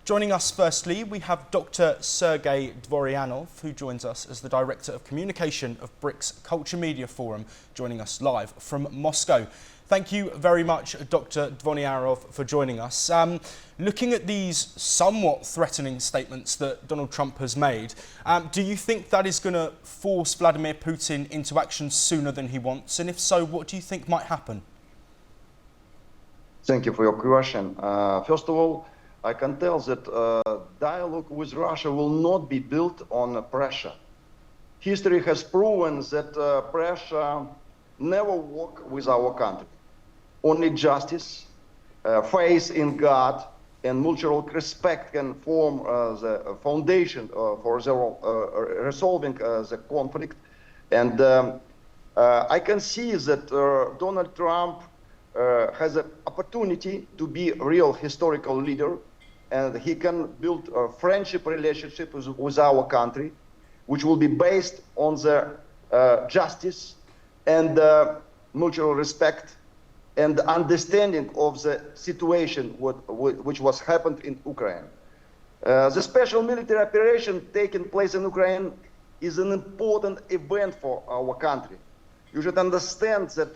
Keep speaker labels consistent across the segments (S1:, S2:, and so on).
S1: Joining us firstly, we have Dr. Sergei Dvoryanov, who joins us as the Director of Communication of BRICS Culture Media Forum, joining us live from Moscow. Thank you very much, Dr. Dvoryanov, for joining us. Looking at these somewhat threatening statements that Donald Trump has made, do you think that is going to force Vladimir Putin into action sooner than he wants? And if so, what do you think might happen?
S2: Thank you for your question. First of all, I can tell that dialogue with Russia will not be built on pressure. History has proven that pressure never works with our country. Only justice, faith in God, and mutual respect can form the foundation for resolving the conflict. And I can see that Donald Trump has an opportunity to be a real historical leader, and he can build a friendship relationship with our country, which will be based on the justice and mutual respect and understanding of the situation which was happened in Ukraine. The special military operation taking place in Ukraine is an important event for our country. You should understand that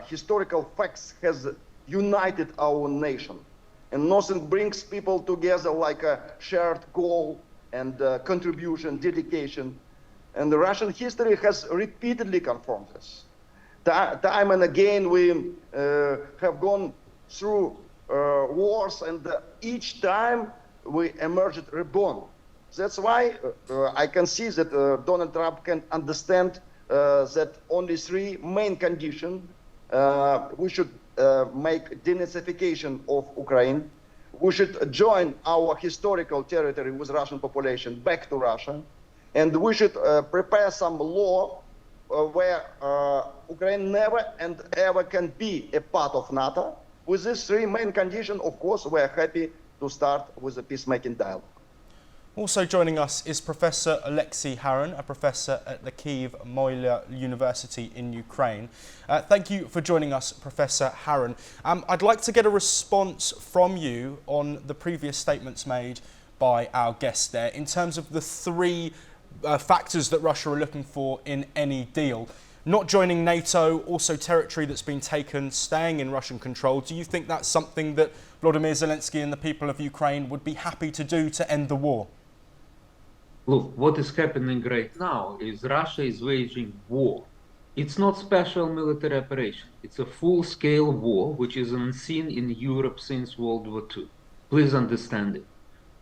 S2: historical facts has united our nation, and nothing brings people together like a shared goal and contribution, dedication. And the Russian history has repeatedly confirmed this. Time and again we have gone through wars, and each time we emerged reborn. That's why I can see that Donald Trump can understand that only three main conditions. We should make denazification of Ukraine. We should join our historical territory with Russian population back to Russia. And we should prepare some law where Ukraine never and ever can be a part of NATO. With these three main conditions, of course, we are happy to start with a peacemaking dialogue.
S1: Also joining us is Professor Alexei Haran, a professor at the Kyiv-Mohyla University in Ukraine. Thank you for joining us, Professor Haran. I'd like to get a response from you on the previous statements made by our guest there in terms of the three factors that Russia are looking for in any deal. Not joining NATO, also territory that's been taken, staying in Russian control. Do you think that's something that Vladimir Zelensky and the people of Ukraine would be happy to do to end the war?
S3: Look, what is happening right now is Russia is waging war. It's not special military operation. It's a full-scale war, which is unseen in Europe since World War II. Please understand it.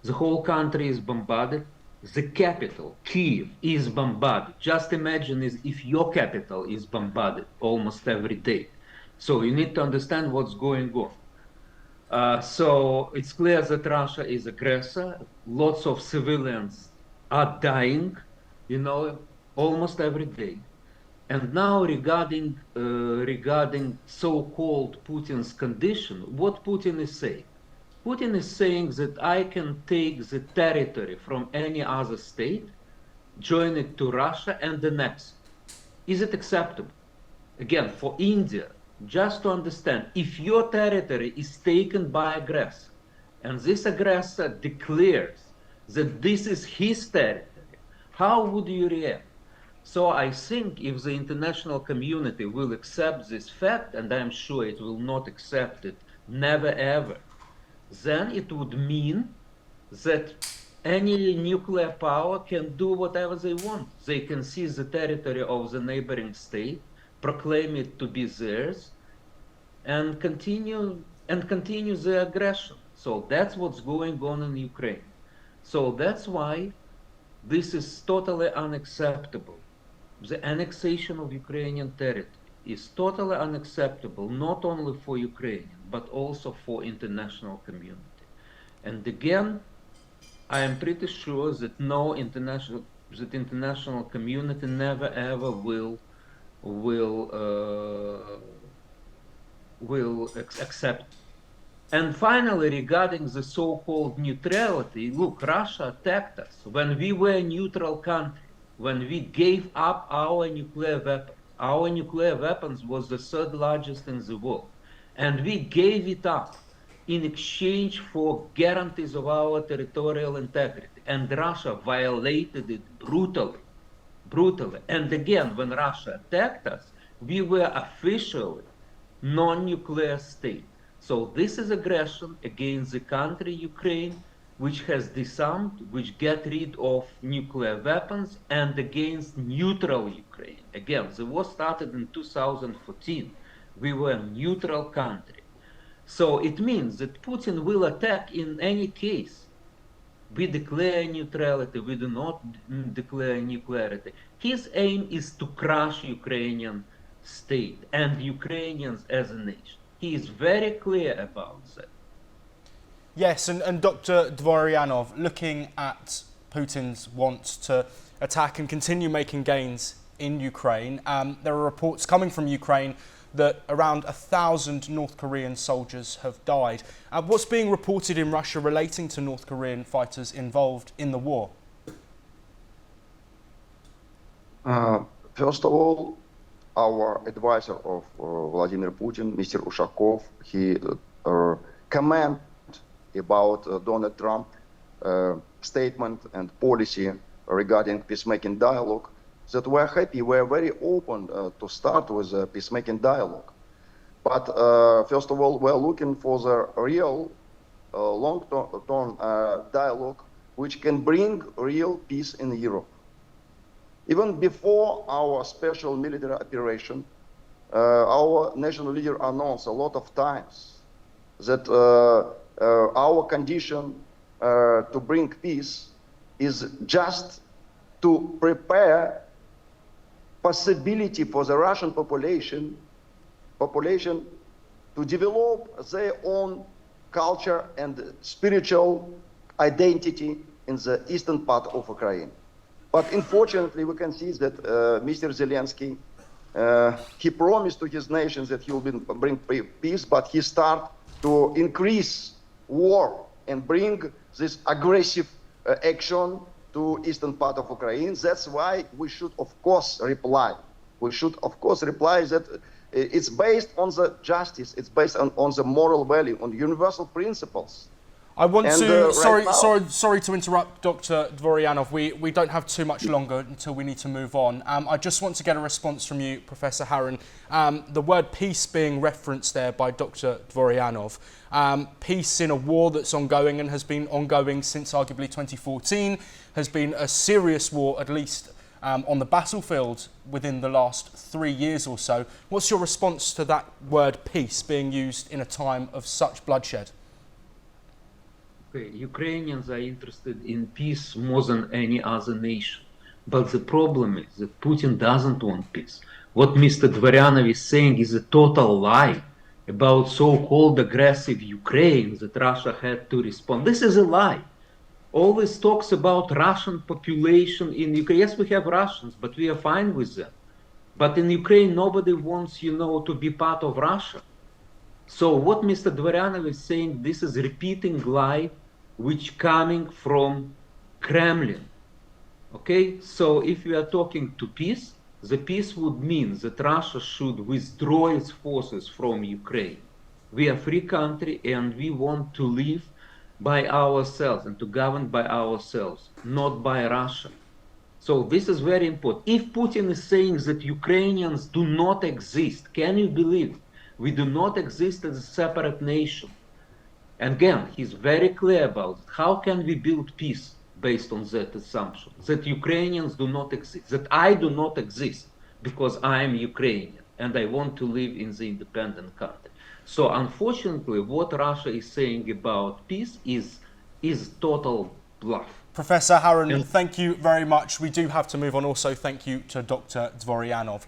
S3: The whole country is bombarded. The capital, Kyiv, is bombarded. Just imagine if your capital is bombarded almost every day. So you need to understand what's going on. So it's clear that Russia is aggressor. Lots of civilians are dying, almost every day. And now regarding so-called Putin's condition, what Putin is saying? Putin is saying that I can take the territory from any other state, join it to Russia, and annex it. Is it acceptable? Again, for India, just to understand, if your territory is taken by aggressor, and this aggressor declares that this is his territory, how would you react? So I think if the international community will accept this fact, and I'm sure it will not accept it, never ever, then it would mean that any nuclear power can do whatever they want. They can seize the territory of the neighboring state, proclaim it to be theirs, and continue the aggression. So that's what's going on in Ukraine. So that's why this is totally unacceptable. The annexation of Ukrainian territory is totally unacceptable, not only for Ukraine, but also for international community. And again, I am pretty sure that international community never ever will accept. And finally, regarding the so-called neutrality, look, Russia attacked us when we were a neutral country, when we gave up our nuclear weapons. Our nuclear weapons was the third largest in the world, and we gave it up in exchange for guarantees of our territorial integrity. And Russia violated it brutally. Brutally. And again, when Russia attacked us, we were officially non-nuclear state. So this is aggression against the country, Ukraine, which has disarmed, which get rid of nuclear weapons, and against neutral Ukraine. Again, the war started in 2014. We were a neutral country. So it means that Putin will attack in any case. We declare neutrality, we do not declare nuclearity. His aim is to crush Ukrainian state and Ukrainians as a nation. He is very clear about that.
S1: Yes, and Dr. Dvoryanov, looking at Putin's want to attack and continue making gains in Ukraine, there are reports coming from Ukraine that around 1,000 North Korean soldiers have died. What's being reported in Russia relating to North Korean fighters involved in the war?
S2: First of all, our advisor of Vladimir Putin, Mr. Ushakov, he commented about Donald Trump statement and policy regarding peacemaking dialogue, that we're happy, we're very open to start with a peacemaking dialogue. But first of all, we're looking for the real long-term dialogue which can bring real peace in Europe. Even before our special military operation, our national leader announced a lot of times that our condition to bring peace is just to prepare possibility for the Russian population to develop their own culture and spiritual identity in the eastern part of Ukraine. But unfortunately, we can see that Mr. Zelensky, he promised to his nation that he will bring peace, but he started to increase war and bring this aggressive action to eastern part of Ukraine. That's why we should, of course, reply. We should, of course, reply that it's based on the justice, it's based on the moral value, on universal principles.
S1: I want to, sorry to interrupt, Dr. Dvoryanov. We don't have too much longer until we need to move on. I just want to get a response from you, Professor Harun. The word peace being referenced there by Dr. Dvoryanov. Peace in a war that's ongoing and has been ongoing since arguably 2014, has been a serious war, at least on the battlefield, within the last 3 years or so. What's your response to that word peace being used in a time of such bloodshed?
S3: Okay, Ukrainians are interested in peace more than any other nation. But the problem is that Putin doesn't want peace. What Mr. Dvoryanov is saying is a total lie about so-called aggressive Ukraine that Russia had to respond. This is a lie. Always talks about Russian population in Ukraine. Yes, we have Russians, but we are fine with them. But in Ukraine, nobody wants, to be part of Russia. So what Mr. Dvoryanov is saying, this is repeating lie which coming from Kremlin. Okay, so if we are talking to peace, the peace would mean that Russia should withdraw its forces from Ukraine. We are a free country and we want to live by ourselves and to govern by ourselves, not by Russia. So this is very important. If Putin is saying that Ukrainians do not exist, can you believe? We do not exist as a separate nation. And again, he's very clear about it. How can we build peace based on that assumption? That Ukrainians do not exist, that I do not exist because I am Ukrainian and I want to live in the independent country. So unfortunately, what Russia is saying about peace is total bluff.
S1: Professor Harun, thank you very much. We do have to move on. Also, thank you to Dr. Dvoryanov.